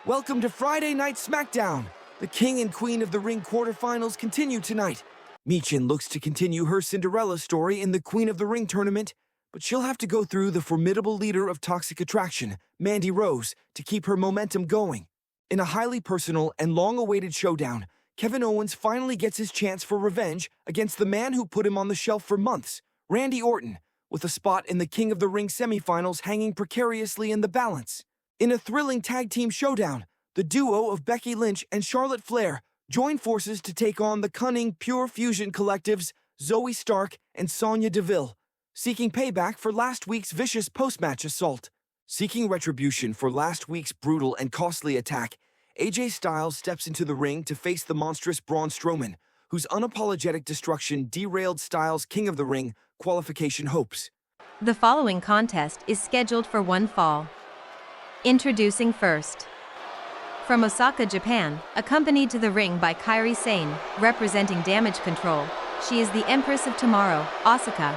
Welcome to Friday Night Smackdown. The King and Queen of the Ring quarterfinals continue tonight. Michin looks to continue her Cinderella story in the Queen of the Ring tournament, but she'll have to go through the formidable leader of Toxic Attraction, Mandy Rose, to keep her momentum going. In a highly personal and long-awaited showdown, Kevin Owens finally gets his chance for revenge against the man who put him on the shelf for months, Randy Orton, with a spot in the King of the Ring semifinals hanging precariously in the balance. In a thrilling tag team showdown, the duo of Becky Lynch and Charlotte Flair join forces to take on the cunning Pure Fusion collectives Zoe Stark and Sonya Deville, seeking payback for last week's vicious post-match assault. Seeking retribution for last week's brutal and costly attack, AJ Styles steps into the ring to face the monstrous Braun Strowman, whose unapologetic destruction derailed Styles' King of the Ring qualification hopes. The following contest is scheduled for one fall. Introducing first. From Osaka, Japan, accompanied to the ring by Kairi Sane, representing Damage Control, she is the Empress of Tomorrow, Asuka.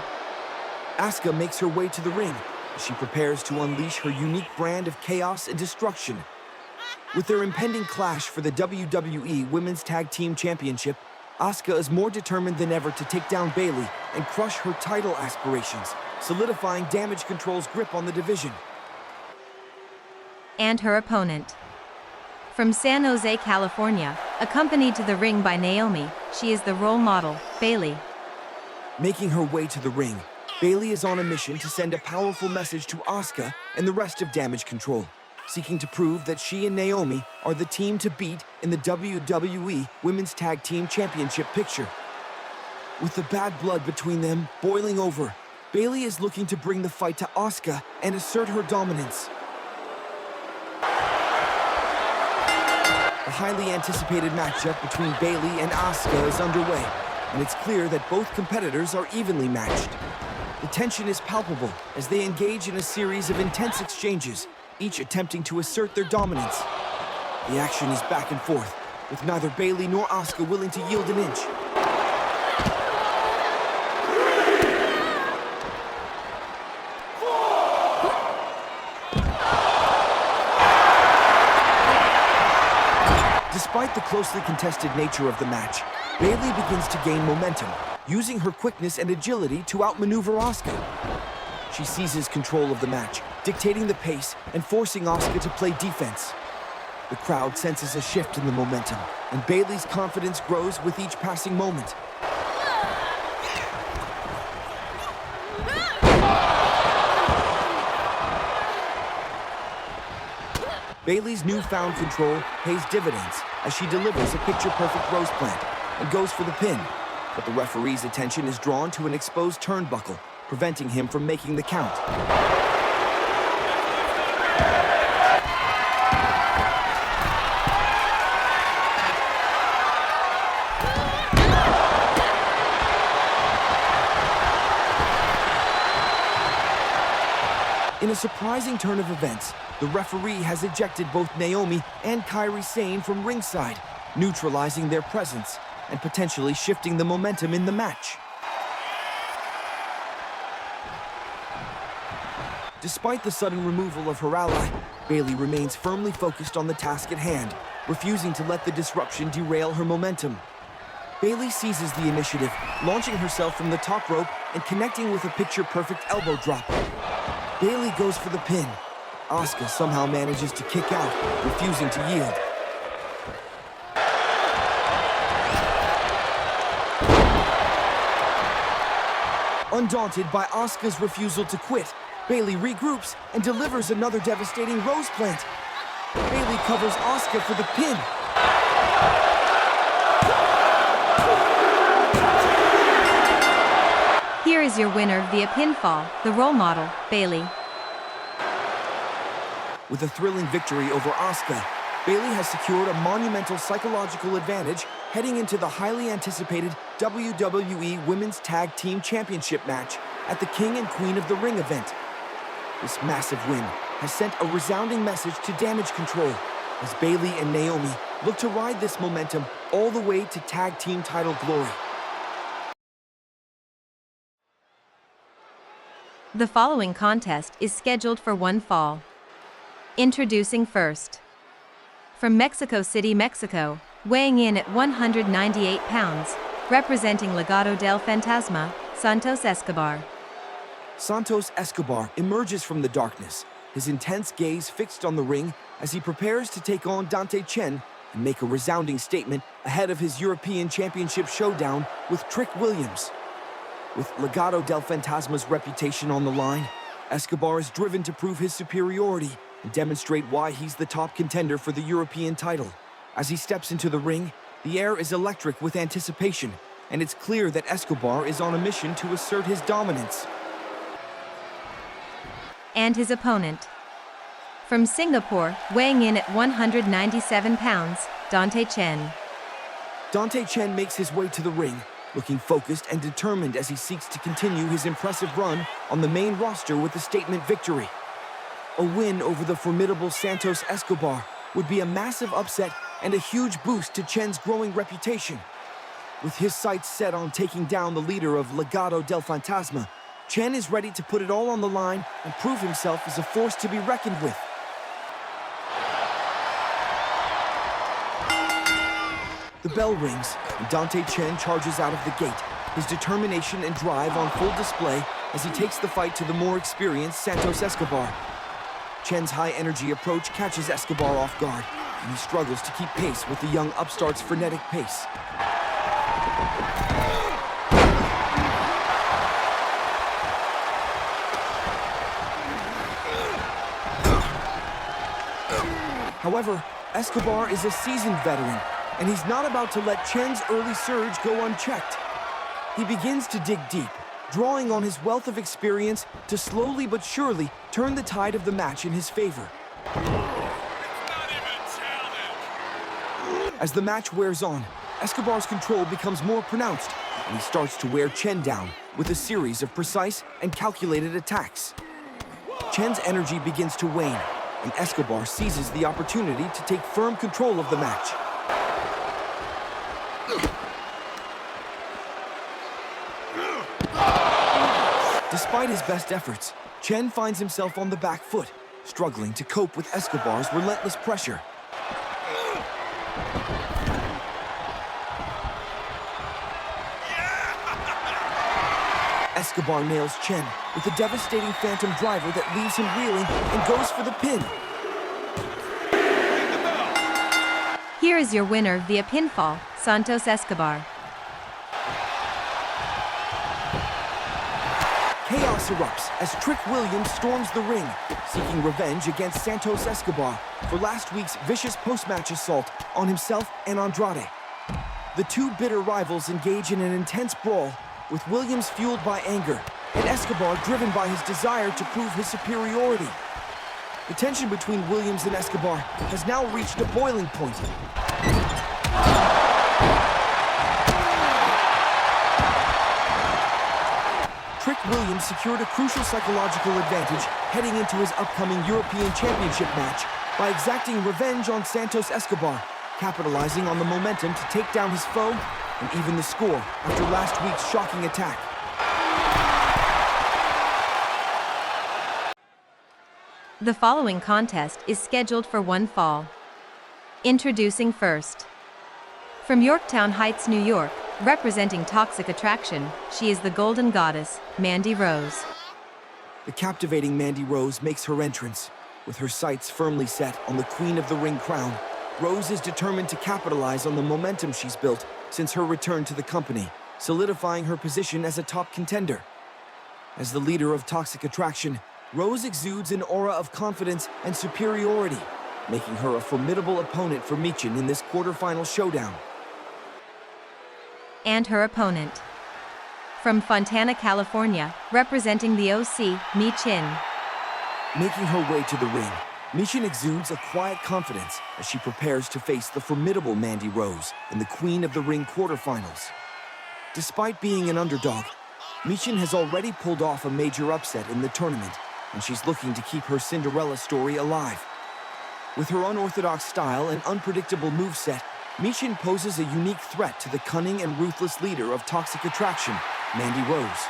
Asuka makes her way to the ring as she prepares to unleash her unique brand of chaos and destruction. With their impending clash for the WWE Women's Tag Team Championship, Asuka is more determined than ever to take down Bayley and crush her title aspirations, solidifying Damage Control's grip on the division. And her opponent. From San Jose, California, accompanied to the ring by Naomi, she is the role model, Bayley. Making her way to the ring, Bayley is on a mission to send a powerful message to Asuka and the rest of Damage Control, seeking to prove that she and Naomi are the team to beat in the WWE Women's Tag Team Championship picture. With the bad blood between them boiling over, Bayley is looking to bring the fight to Asuka and assert her dominance. The highly anticipated matchup between Bayley and Asuka is underway, and it's clear that both competitors are evenly matched. The tension is palpable as they engage in a series of intense exchanges, each attempting to assert their dominance. The action is back and forth, with neither Bayley nor Asuka willing to yield an inch. Despite the closely contested nature of the match, Bayley begins to gain momentum, using her quickness and agility to outmaneuver Asuka. She seizes control of the match, dictating the pace and forcing Asuka to play defense. The crowd senses a shift in the momentum, and Bayley's confidence grows with each passing moment. Bayley's newfound control pays dividends as she delivers a picture-perfect rose plant and goes for the pin, but the referee's attention is drawn to an exposed turnbuckle, preventing him from making the count. In a surprising turn of events, the referee has ejected both Naomi and Kairi Sane from ringside, neutralizing their presence and potentially shifting the momentum in the match. Despite the sudden removal of her ally, Bayley remains firmly focused on the task at hand, refusing to let the disruption derail her momentum. Bayley seizes the initiative, launching herself from the top rope and connecting with a picture-perfect elbow drop. Bayley goes for the pin. Asuka somehow manages to kick out, refusing to yield. Undaunted by Asuka's refusal to quit, Bayley regroups and delivers another devastating rose plant. Bayley covers Asuka for the pin. Here is your winner via pinfall, the role model, Bayley. With a thrilling victory over Asuka, Bayley has secured a monumental psychological advantage heading into the highly anticipated WWE Women's Tag Team Championship match at the King and Queen of the Ring event. This massive win has sent a resounding message to Damage Control as Bayley and Naomi look to ride this momentum all the way to tag team title glory. The following contest is scheduled for one fall. Introducing first. From Mexico City, Mexico, weighing in at 198 pounds, representing Legado del Fantasma, Santos Escobar. Santos Escobar emerges from the darkness, his intense gaze fixed on the ring as he prepares to take on Dante Chen and make a resounding statement ahead of his European Championship showdown with Trick Williams. With Legado del Fantasma's reputation on the line, Escobar is driven to prove his superiority and demonstrate why he's the top contender for the European title. As he steps into the ring, the air is electric with anticipation, and it's clear that Escobar is on a mission to assert his dominance. And his opponent. From Singapore, weighing in at 197 pounds, Dante Chen. Dante Chen makes his way to the ring, looking focused and determined as he seeks to continue his impressive run on the main roster with a statement victory. A win over the formidable Santos Escobar would be a massive upset and a huge boost to Chen's growing reputation. With his sights set on taking down the leader of Legado del Fantasma, Chen is ready to put it all on the line and prove himself as a force to be reckoned with. The bell rings, and Dante Chen charges out of the gate, his determination and drive on full display as he takes the fight to the more experienced Santos Escobar. Chen's high-energy approach catches Escobar off guard, and he struggles to keep pace with the young upstart's frenetic pace. However, Escobar is a seasoned veteran, and he's not about to let Chen's early surge go unchecked. He begins to dig deep, drawing on his wealth of experience to slowly but surely turn the tide of the match in his favor. As the match wears on, Escobar's control becomes more pronounced, and he starts to wear Chen down with a series of precise and calculated attacks. Chen's energy begins to wane, and Escobar seizes the opportunity to take firm control of the match. Despite his best efforts, Chen finds himself on the back foot, struggling to cope with Escobar's relentless pressure. Escobar nails Chen with a devastating phantom driver that leaves him reeling and goes for the pin. Here is your winner via pinfall, Santos Escobar. Chaos erupts as Trick Williams storms the ring, seeking revenge against Santos Escobar for last week's vicious post-match assault on himself and Andrade. The two bitter rivals engage in an intense brawl, with Williams fueled by anger and Escobar driven by his desire to prove his superiority. The tension between Williams and Escobar has now reached a boiling point. Trick Williams secured a crucial psychological advantage heading into his upcoming European Championship match by exacting revenge on Santos Escobar, capitalizing on the momentum to take down his foe and even the score after last week's shocking attack. The following contest is scheduled for one fall. Introducing first. From Yorktown Heights, New York, representing Toxic Attraction, she is the Golden Goddess, Mandy Rose. The captivating Mandy Rose makes her entrance. With her sights firmly set on the Queen of the Ring crown, Rose is determined to capitalize on the momentum she's built since her return to the company, solidifying her position as a top contender. As the leader of Toxic Attraction, Rose exudes an aura of confidence and superiority, making her a formidable opponent for Michin in this quarterfinal showdown. And her opponent. From Fontana, California, representing the OC, Michin. Making her way to the ring, Michin exudes a quiet confidence as she prepares to face the formidable Mandy Rose in the Queen of the Ring quarterfinals. Despite being an underdog, Michin has already pulled off a major upset in the tournament, and she's looking to keep her Cinderella story alive. With her unorthodox style and unpredictable moveset, Michin poses a unique threat to the cunning and ruthless leader of Toxic Attraction, Mandy Rose.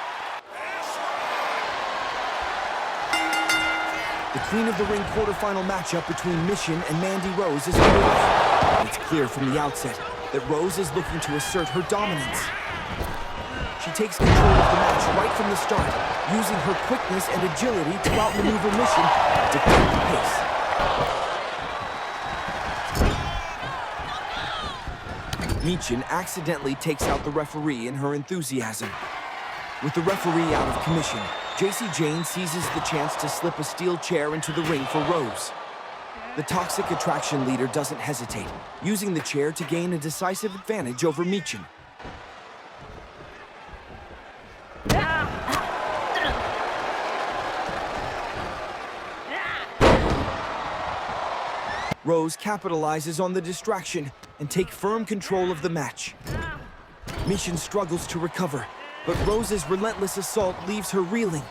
The The Queen of the Ring quarterfinal matchup between Michin and Mandy Rose is underway. It's clear from the outset that Rose is looking to assert her dominance. She takes control of the match right from the start, using her quickness and agility to outmaneuver Michin to dictate the pace. Michin accidentally takes out the referee in her enthusiasm. With the referee out of commission, JC Jane seizes the chance to slip a steel chair into the ring for Rose. The Toxic Attraction leader doesn't hesitate, using the chair to gain a decisive advantage over Michin. Rose capitalizes on the distraction and takes firm control of the match. Michin struggles to recover, but Rose's relentless assault leaves her reeling.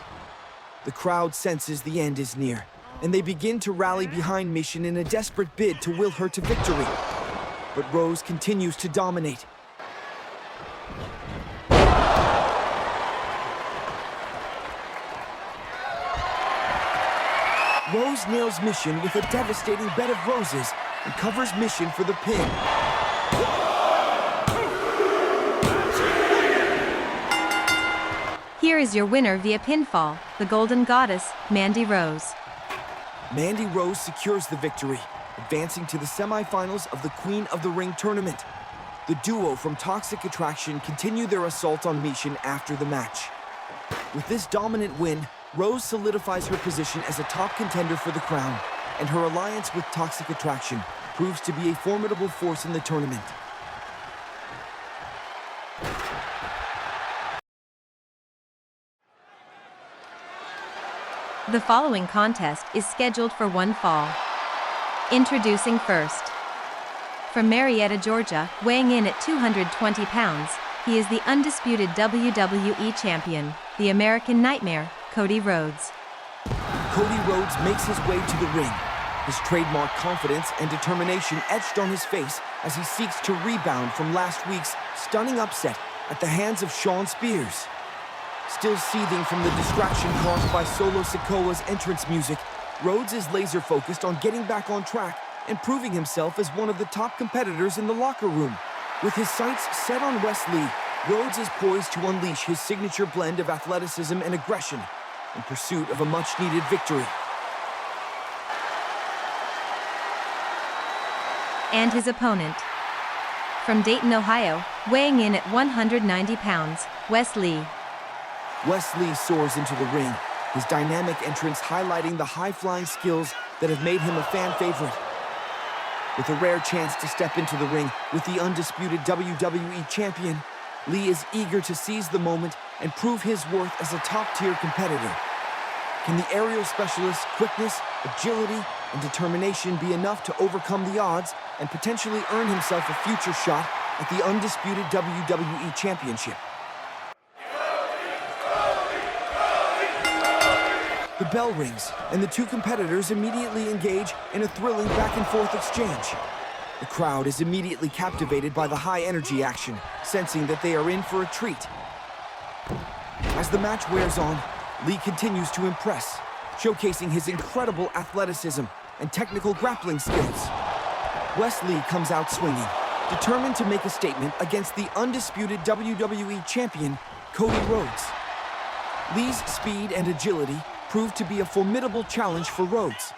The crowd senses the end is near, and they begin to rally behind Michin in a desperate bid to will her to victory. But Rose continues to dominate. Rose nails Michin with a devastating bed of roses and covers Michin for the pin. Here is your winner via pinfall, the Golden Goddess, Mandy Rose. Mandy Rose secures the victory, advancing to the semifinals of the Queen of the Ring tournament. The duo from Toxic Attraction continue their assault on Michin after the match. With this dominant win, Rose solidifies her position as a top contender for the crown, and her alliance with Toxic Attraction proves to be a formidable force in the tournament. The following contest is scheduled for one fall. Introducing first. From Marietta, Georgia, weighing in at 220 pounds, he is the undisputed WWE champion, the American Nightmare, Cody Rhodes. Cody Rhodes makes his way to the ring, his trademark confidence and determination etched on his face as he seeks to rebound from last week's stunning upset at the hands of Shawn Spears. Still seething from the distraction caused by Solo Sikoa's entrance music, Rhodes is laser-focused on getting back on track and proving himself as one of the top competitors in the locker room. With his sights set on Wes Lee, Rhodes is poised to unleash his signature blend of athleticism and aggression in pursuit of a much-needed victory. And his opponent. From Dayton, Ohio, weighing in at 190 pounds, Wes Lee. Wes Lee soars into the ring, his dynamic entrance highlighting the high-flying skills that have made him a fan favorite. With a rare chance to step into the ring with the undisputed WWE champion, Lee is eager to seize the moment and prove his worth as a top-tier competitor. Can the aerial specialist's quickness, agility, and determination be enough to overcome the odds and potentially earn himself a future shot at the undisputed WWE championship? The bell rings, and the two competitors immediately engage in a thrilling back-and-forth exchange. The crowd is immediately captivated by the high-energy action, sensing that they are in for a treat. As the match wears on, Lee continues to impress, showcasing his incredible athleticism and technical grappling skills. Wes Lee comes out swinging, determined to make a statement against the undisputed WWE champion, Cody Rhodes. Lee's speed and agility proved to be a formidable challenge for Rhodes.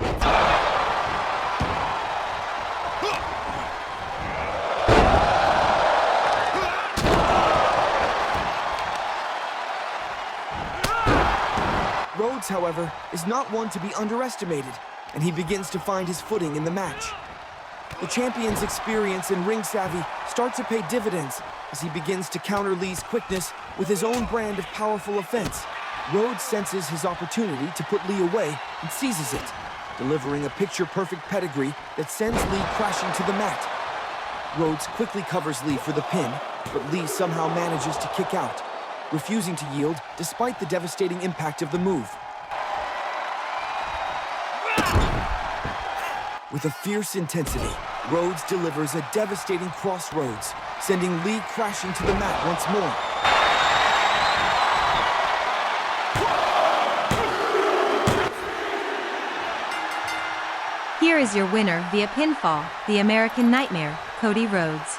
Rhodes, however, is not one to be underestimated, and he begins to find his footing in the match. The champion's experience and ring savvy start to pay dividends as he begins to counter Lee's quickness with his own brand of powerful offense. Rhodes senses his opportunity to put Lee away and seizes it, delivering a picture-perfect pedigree that sends Lee crashing to the mat. Rhodes quickly covers Lee for the pin, but Lee somehow manages to kick out, refusing to yield despite the devastating impact of the move. With a fierce intensity, Rhodes delivers a devastating crossroads, sending Lee crashing to the mat once more. Here is your winner via pinfall, the American Nightmare, Cody Rhodes.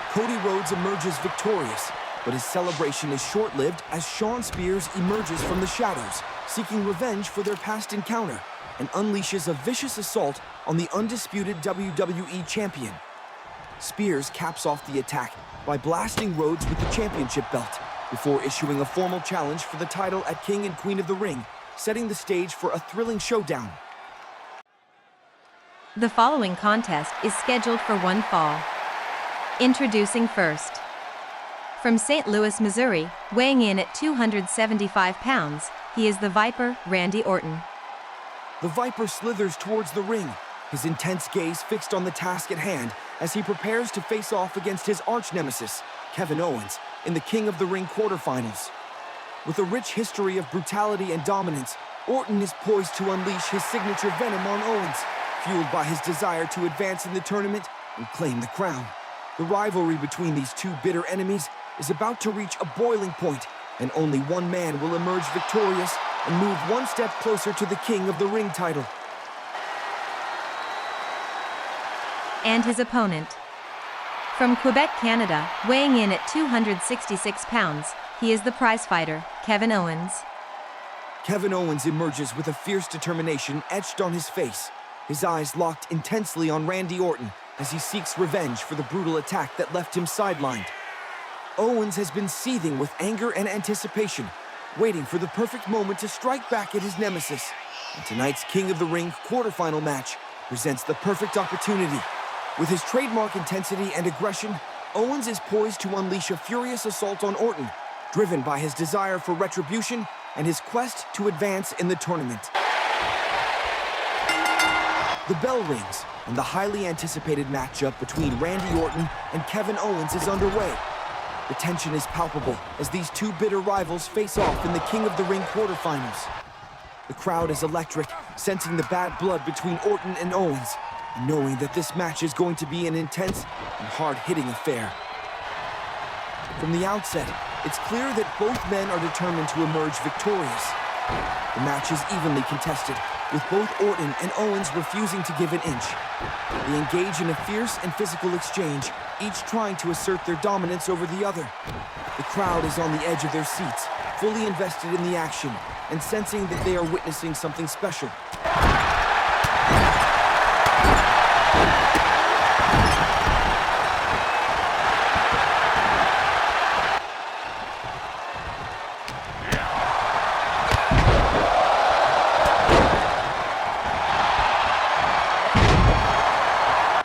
Cody Rhodes emerges victorious, but his celebration is short-lived as Shawn Spears emerges from the shadows, seeking revenge for their past encounter, and unleashes a vicious assault on the undisputed WWE champion. Spears caps off the attack by blasting Rhodes with the championship belt, before issuing a formal challenge for the title at King and Queen of the Ring, setting the stage for a thrilling showdown. The following contest is scheduled for one fall. Introducing first. From St. Louis, Missouri, weighing in at 275 pounds, he is the Viper, Randy Orton. The Viper slithers towards the ring, his intense gaze fixed on the task at hand as he prepares to face off against his arch-nemesis, Kevin Owens, in the King of the Ring quarterfinals. With a rich history of brutality and dominance, Orton is poised to unleash his signature venom on Owens, fueled by his desire to advance in the tournament and claim the crown. The rivalry between these two bitter enemies is about to reach a boiling point, and only one man will emerge victorious and move one step closer to the King of the Ring title. And his opponent. From Quebec, Canada, weighing in at 266 pounds, he is the prizefighter, Kevin Owens. Kevin Owens emerges with a fierce determination etched on his face, his eyes locked intensely on Randy Orton as he seeks revenge for the brutal attack that left him sidelined. Owens has been seething with anger and anticipation, waiting for the perfect moment to strike back at his nemesis. And tonight's King of the Ring quarterfinal match presents the perfect opportunity. With his trademark intensity and aggression, Owens is poised to unleash a furious assault on Orton, driven by his desire for retribution and his quest to advance in the tournament. The bell rings, and the highly anticipated matchup between Randy Orton and Kevin Owens is underway. The tension is palpable as these two bitter rivals face off in the King of the Ring quarterfinals. The crowd is electric, sensing the bad blood between Orton and Owens, and knowing that this match is going to be an intense and hard-hitting affair. From the outset, it's clear that both men are determined to emerge victorious. The match is evenly contested, with both Orton and Owens refusing to give an inch. They engage in a fierce and physical exchange, each trying to assert their dominance over the other. The crowd is on the edge of their seats, fully invested in the action, and sensing that they are witnessing something special.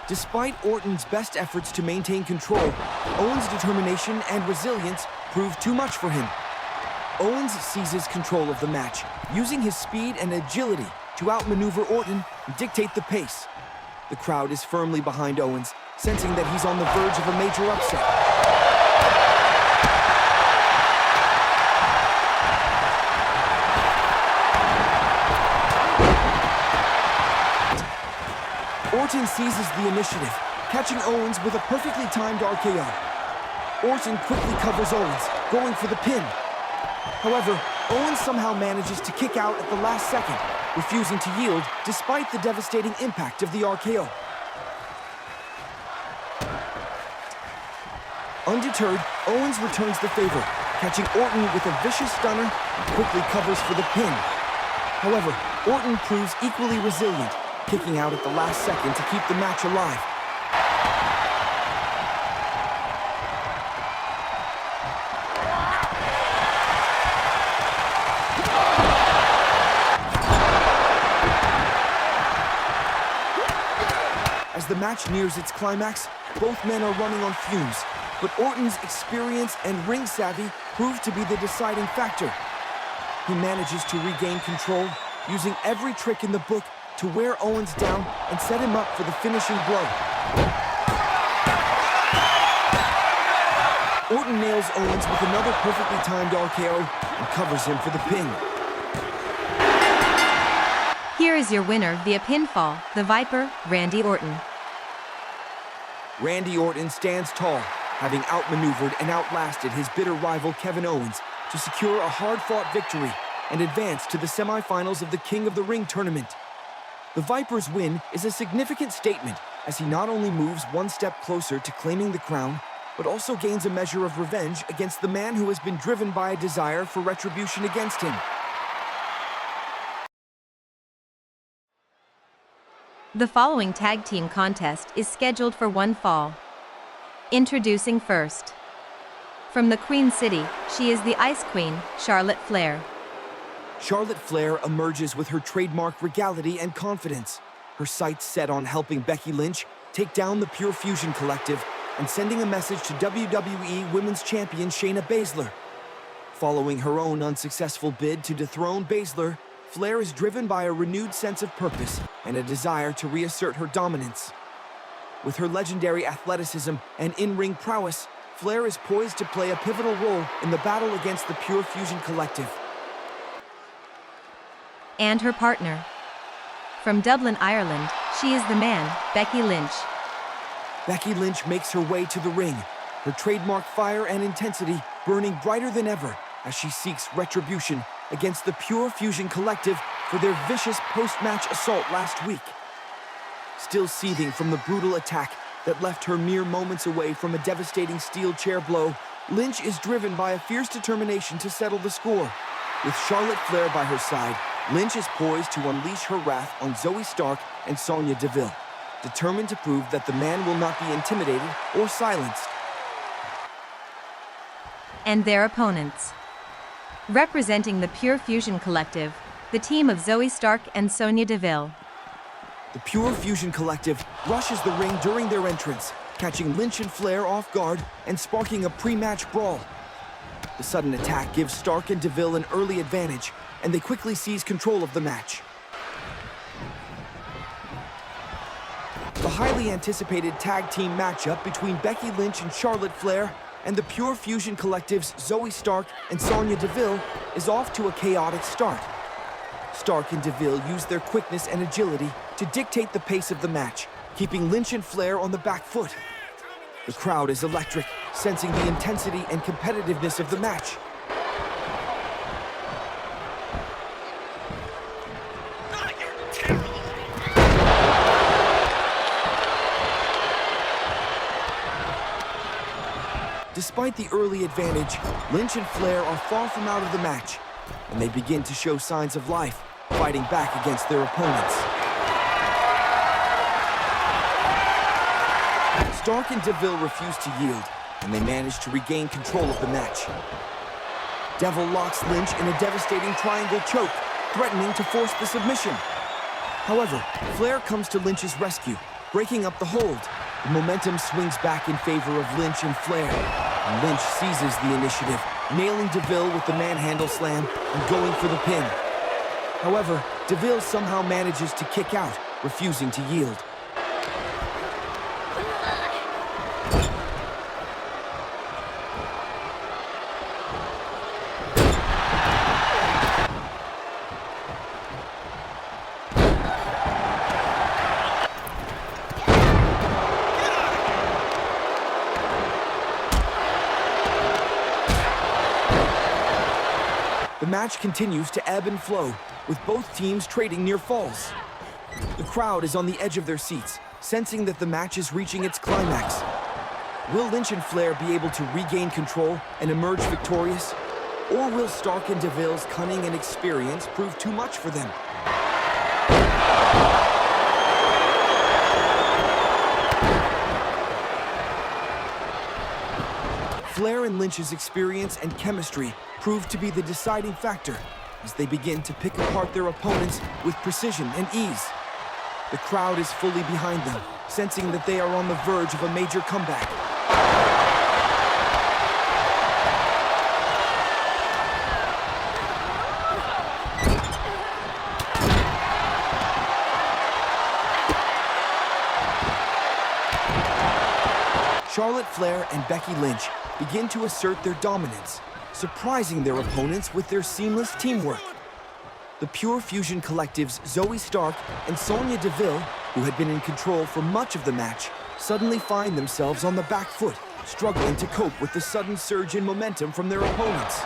Despite Orton's best efforts to maintain control, Owens' determination and resilience proved too much for him. Owens seizes control of the match, using his speed and agility to outmaneuver Orton and dictate the pace. The crowd is firmly behind Owens, sensing that he's on the verge of a major upset. Orton seizes the initiative, catching Owens with a perfectly timed RKO. Orton quickly covers Owens, going for the pin. However, Owens somehow manages to kick out at the last second, refusing to yield despite the devastating impact of the RKO. Undeterred, Owens returns the favor, catching Orton with a vicious stunner and quickly covers for the pin. However, Orton proves equally resilient, kicking out at the last second to keep the match alive. As the match nears its climax, both men are running on fumes, but Orton's experience and ring savvy prove to be the deciding factor. He manages to regain control, using every trick in the book to wear Owens down and set him up for the finishing blow. Orton nails Owens with another perfectly timed RKO and covers him for the pin. Here is your winner via pinfall, the Viper, Randy Orton. Randy Orton stands tall, having outmaneuvered and outlasted his bitter rival Kevin Owens to secure a hard-fought victory and advance to the semifinals of the King of the Ring tournament. The Viper's win is a significant statement as he not only moves one step closer to claiming the crown, but also gains a measure of revenge against the man who has been driven by a desire for retribution against him. The following tag team contest is scheduled for one fall. Introducing first. From the Queen City, she is the Ice Queen, Charlotte Flair. Charlotte Flair emerges with her trademark regality and confidence, her sights set on helping Becky Lynch take down the Pure Fusion Collective and sending a message to WWE Women's Champion Shayna Baszler. Following her own unsuccessful bid to dethrone Baszler, Flair is driven by a renewed sense of purpose and a desire to reassert her dominance. With her legendary athleticism and in-ring prowess, Flair is poised to play a pivotal role in the battle against the Pure Fusion Collective. And her partner. From Dublin, Ireland, she is the man, Becky Lynch. Becky Lynch makes her way to the ring, her trademark fire and intensity burning brighter than ever as she seeks retribution against the Pure Fusion Collective for their vicious post-match assault last week. Still seething from the brutal attack that left her mere moments away from a devastating steel chair blow, Lynch is driven by a fierce determination to settle the score. With Charlotte Flair by her side, Lynch is poised to unleash her wrath on Zoe Stark and Sonya Deville, determined to prove that the man will not be intimidated or silenced. And their opponents. Representing the Pure Fusion Collective, the team of Zoe Stark and Sonya Deville. The Pure Fusion Collective rushes the ring during their entrance, catching Lynch and Flair off guard and sparking a pre-match brawl. The sudden attack gives Stark and Deville an early advantage, and they quickly seize control of the match. The highly anticipated tag team matchup between Becky Lynch and Charlotte Flair and the Pure Fusion Collective's Zoe Stark and Sonya Deville is off to a chaotic start. Stark and Deville use their quickness and agility to dictate the pace of the match, keeping Lynch and Flair on the back foot. The crowd is electric, sensing the intensity and competitiveness of the match. Despite the early advantage, Lynch and Flair are far from out of the match, and they begin to show signs of life, fighting back against their opponents. Stark and Deville refuse to yield, and they manage to regain control of the match. Deville locks Lynch in a devastating triangle choke, threatening to force the submission. However, Flair comes to Lynch's rescue, breaking up the hold. The momentum swings back in favor of Lynch and Flair, and Lynch seizes the initiative, nailing Deville with the manhandle slam and going for the pin. However, Deville somehow manages to kick out, refusing to yield. The match continues to ebb and flow, with both teams trading near falls. The crowd is on the edge of their seats, sensing that the match is reaching its climax. Will Lynch and Flair be able to regain control and emerge victorious? Or will Stark and Deville's cunning and experience prove too much for them? Flair and Lynch's experience and chemistry prove to be the deciding factor as they begin to pick apart their opponents with precision and ease. The crowd is fully behind them, sensing that they are on the verge of a major comeback. Charlotte Flair and Becky Lynch begin to assert their dominance, surprising their opponents with their seamless teamwork. The Pure Fusion Collective's Zoe Stark and Sonya Deville, who had been in control for much of the match, suddenly find themselves on the back foot, struggling to cope with the sudden surge in momentum from their opponents.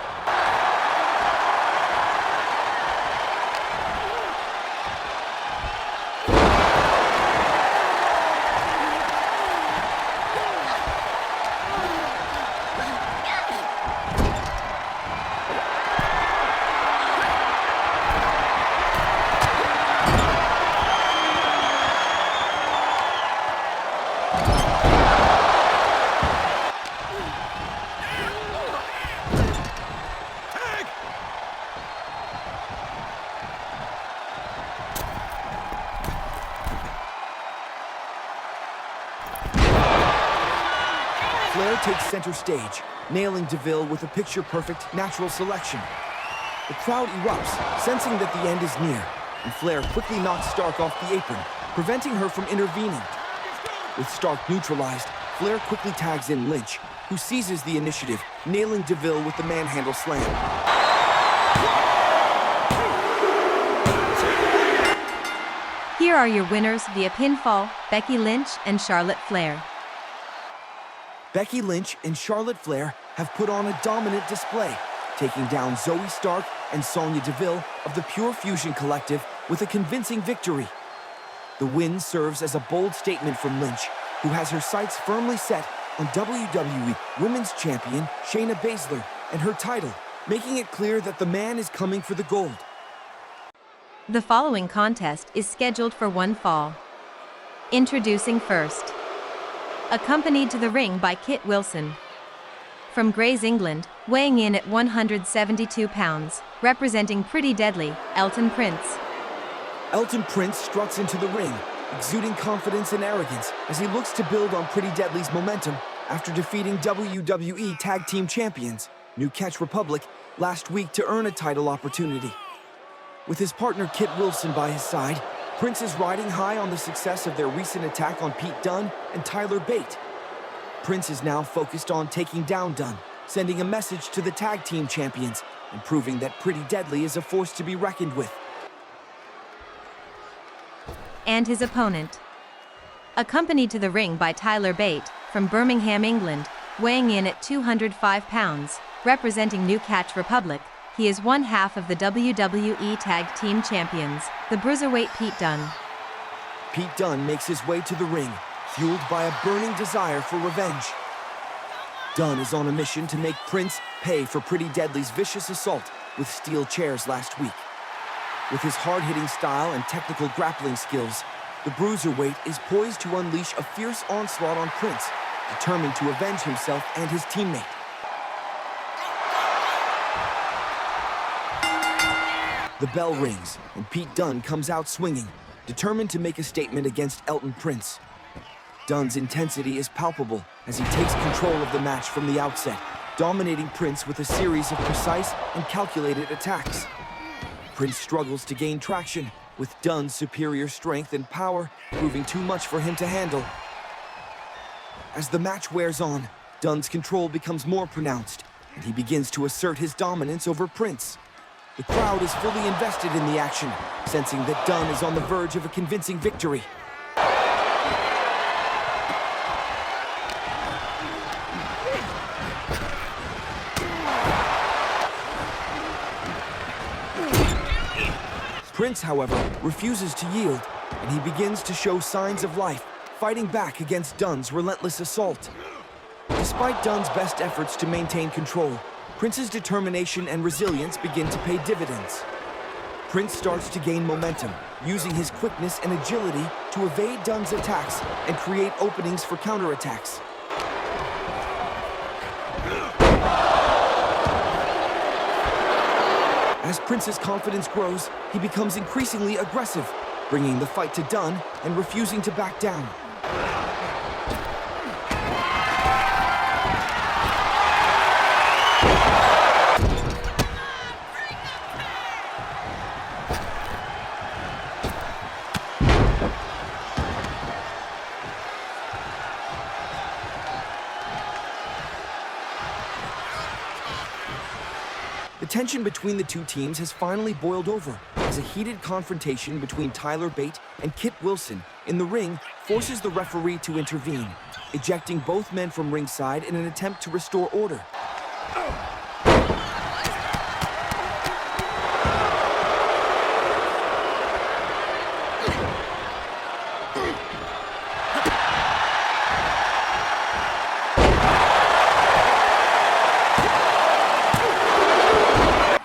Flair takes center stage, nailing DeVille with a picture-perfect natural selection. The crowd erupts, sensing that the end is near, and Flair quickly knocks Stark off the apron, preventing her from intervening. With Stark neutralized, Flair quickly tags in Lynch, who seizes the initiative, nailing DeVille with the manhandle slam. Here are your winners via pinfall, Becky Lynch and Charlotte Flair. Becky Lynch and Charlotte Flair have put on a dominant display, taking down Zoe Stark and Sonya Deville of the Pure Fusion Collective with a convincing victory. The win serves as a bold statement from Lynch, who has her sights firmly set on WWE Women's Champion Shayna Baszler and her title, making it clear that the man is coming for the gold. The following contest is scheduled for one fall. Introducing first. Accompanied to the ring by Kit Wilson. From Grays, England, weighing in at 172 pounds, representing Pretty Deadly, Elton Prince. Elton Prince struts into the ring, exuding confidence and arrogance as he looks to build on Pretty Deadly's momentum after defeating WWE Tag Team Champions, New Catch Republic, last week to earn a title opportunity. With his partner Kit Wilson by his side, Prince is riding high on the success of their recent attack on Pete Dunne and Tyler Bate. Prince is now focused on taking down Dunne, sending a message to the Tag Team Champions and proving that Pretty Deadly is a force to be reckoned with. And his opponent. Accompanied to the ring by Tyler Bate, from Birmingham, England, weighing in at 205 pounds, representing New Catch Republic, he is one half of the WWE Tag Team Champions, the Bruiserweight Pete Dunne. Pete Dunne makes his way to the ring, fueled by a burning desire for revenge. Dunne is on a mission to make Prince pay for Pretty Deadly's vicious assault with steel chairs last week. With his hard-hitting style and technical grappling skills, the Bruiserweight is poised to unleash a fierce onslaught on Prince, determined to avenge himself and his teammate. The bell rings, and Pete Dunne comes out swinging, determined to make a statement against Elton Prince. Dunne's intensity is palpable as he takes control of the match from the outset, dominating Prince with a series of precise and calculated attacks. Prince struggles to gain traction, with Dunne's superior strength and power proving too much for him to handle. As the match wears on, Dunne's control becomes more pronounced, and he begins to assert his dominance over Prince. The crowd is fully invested in the action, sensing that Dunne is on the verge of a convincing victory. Prince, however, refuses to yield, and he begins to show signs of life, fighting back against Dunne's relentless assault. Despite Dunne's best efforts to maintain control, Prince's determination and resilience begin to pay dividends. Prince starts to gain momentum, using his quickness and agility to evade Dunne's attacks and create openings for counterattacks. As Prince's confidence grows, he becomes increasingly aggressive, bringing the fight to Dunne and refusing to back down. The tension between the two teams has finally boiled over as a heated confrontation between Tyler Bate and Kit Wilson in the ring forces the referee to intervene, ejecting both men from ringside in an attempt to restore order.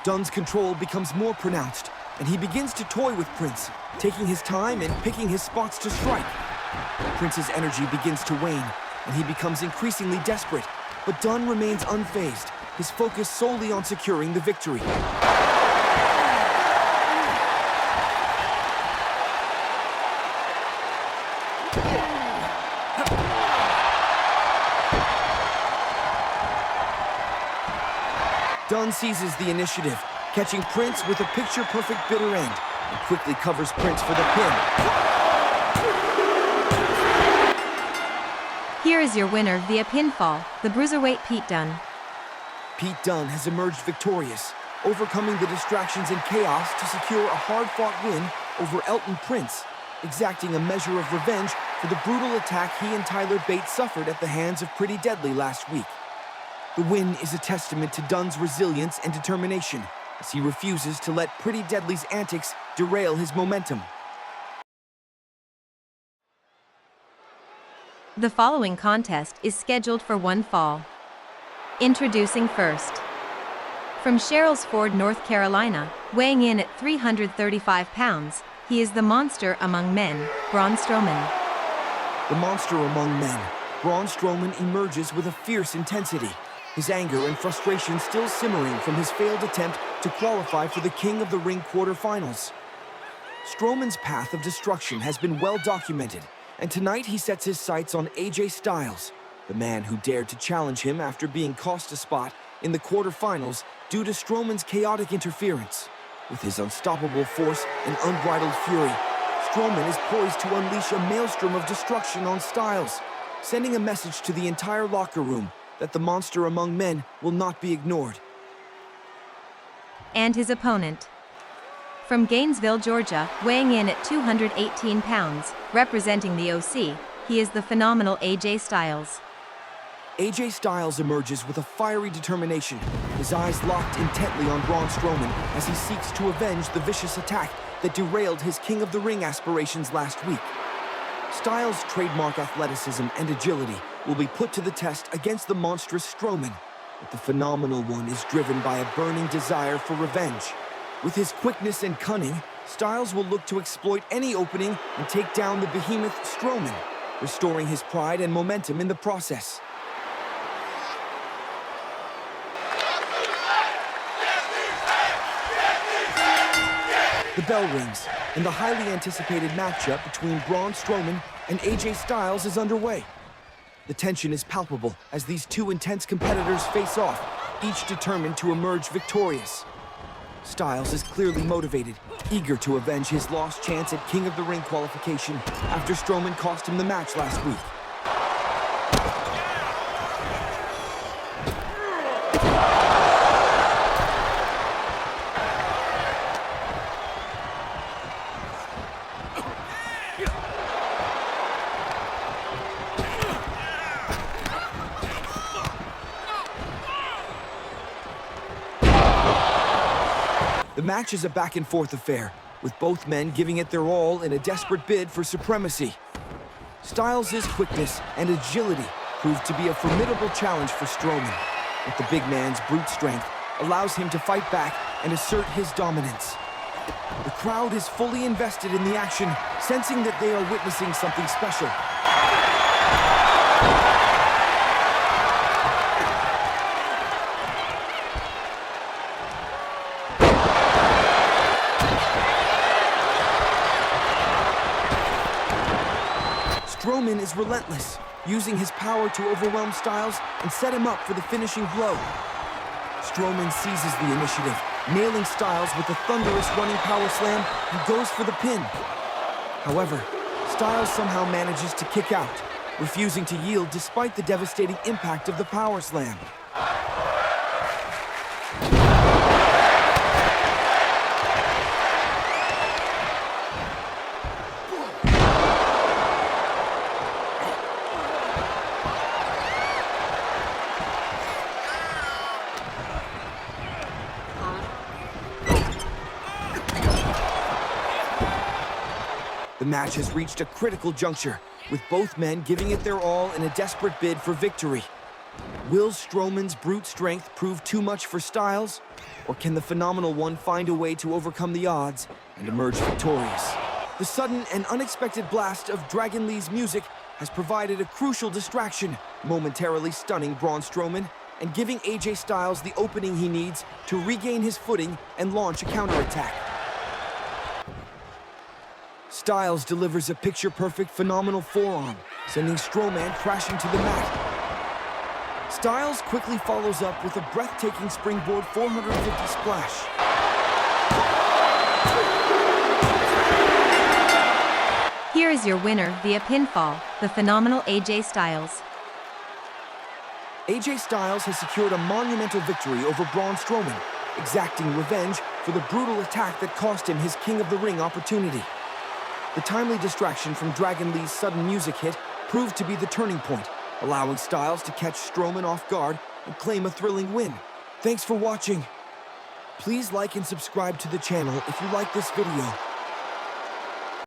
Dunne's control becomes more pronounced, and he begins to toy with Prince, taking his time and picking his spots to strike. Prince's energy begins to wane, and he becomes increasingly desperate, but Dunne remains unfazed, his focus solely on securing the victory. seizes the initiative, catching Prince with a picture-perfect bitter end, and quickly covers Prince for the pin. Here is your winner via pinfall, the Bruiserweight Pete Dunne. Pete Dunne has emerged victorious, overcoming the distractions and chaos to secure a hard-fought win over Elton Prince, exacting a measure of revenge for the brutal attack he and Tyler Bate suffered at the hands of Pretty Deadly last week. The win is a testament to Dunne's resilience and determination, as he refuses to let Pretty Deadly's antics derail his momentum. The following contest is scheduled for one fall. Introducing first. From Sherrills Ford, North Carolina, weighing in at 335 pounds, he is the monster among men, Braun Strowman. The monster among men, Braun Strowman emerges with a fierce intensity, his anger and frustration still simmering from his failed attempt to qualify for the King of the Ring quarterfinals. Strowman's path of destruction has been well documented, and tonight he sets his sights on AJ Styles, the man who dared to challenge him after being cost a spot in the quarterfinals due to Strowman's chaotic interference. With his unstoppable force and unbridled fury, Strowman is poised to unleash a maelstrom of destruction on Styles, sending a message to the entire locker room that the monster among men will not be ignored. And his opponent. From Gainesville, Georgia, weighing in at 218 pounds, representing the OC, he is the phenomenal AJ Styles. AJ Styles emerges with a fiery determination, his eyes locked intently on Braun Strowman as he seeks to avenge the vicious attack that derailed his King of the Ring aspirations last week. Styles' trademark athleticism and agility will be put to the test against the monstrous Strowman, but the phenomenal one is driven by a burning desire for revenge. With his quickness and cunning, Styles will look to exploit any opening and take down the behemoth Strowman, restoring his pride and momentum in the process. The bell rings, and the highly anticipated matchup between Braun Strowman and AJ Styles is underway. The tension is palpable as these two intense competitors face off, each determined to emerge victorious. Styles is clearly motivated, eager to avenge his lost chance at King of the Ring qualification after Strowman cost him the match last week. The match is a back-and-forth affair, with both men giving it their all in a desperate bid for supremacy. Styles' quickness and agility proved to be a formidable challenge for Strowman, but the big man's brute strength allows him to fight back and assert his dominance. The crowd is fully invested in the action, sensing that they are witnessing something special. Strowman is relentless, using his power to overwhelm Styles and set him up for the finishing blow. Strowman seizes the initiative, nailing Styles with a thunderous running power slam and goes for the pin. However, Styles somehow manages to kick out, refusing to yield despite the devastating impact of the power slam. The match has reached a critical juncture, with both men giving it their all in a desperate bid for victory. Will Strowman's brute strength prove too much for Styles? Or can the phenomenal one find a way to overcome the odds and emerge victorious? The sudden and unexpected blast of Dragon Lee's music has provided a crucial distraction, momentarily stunning Braun Strowman and giving AJ Styles the opening he needs to regain his footing and launch a counterattack. Styles delivers a picture-perfect, phenomenal forearm, sending Strowman crashing to the mat. Styles quickly follows up with a breathtaking springboard 450 splash. Here is your winner via pinfall, the phenomenal AJ Styles. AJ Styles has secured a monumental victory over Braun Strowman, exacting revenge for the brutal attack that cost him his King of the Ring opportunity. The timely distraction from Dragon Lee's sudden music hit proved to be the turning point, allowing Styles to catch Strowman off guard and claim a thrilling win. Thanks for watching. Please like and subscribe to the channel if you like this video.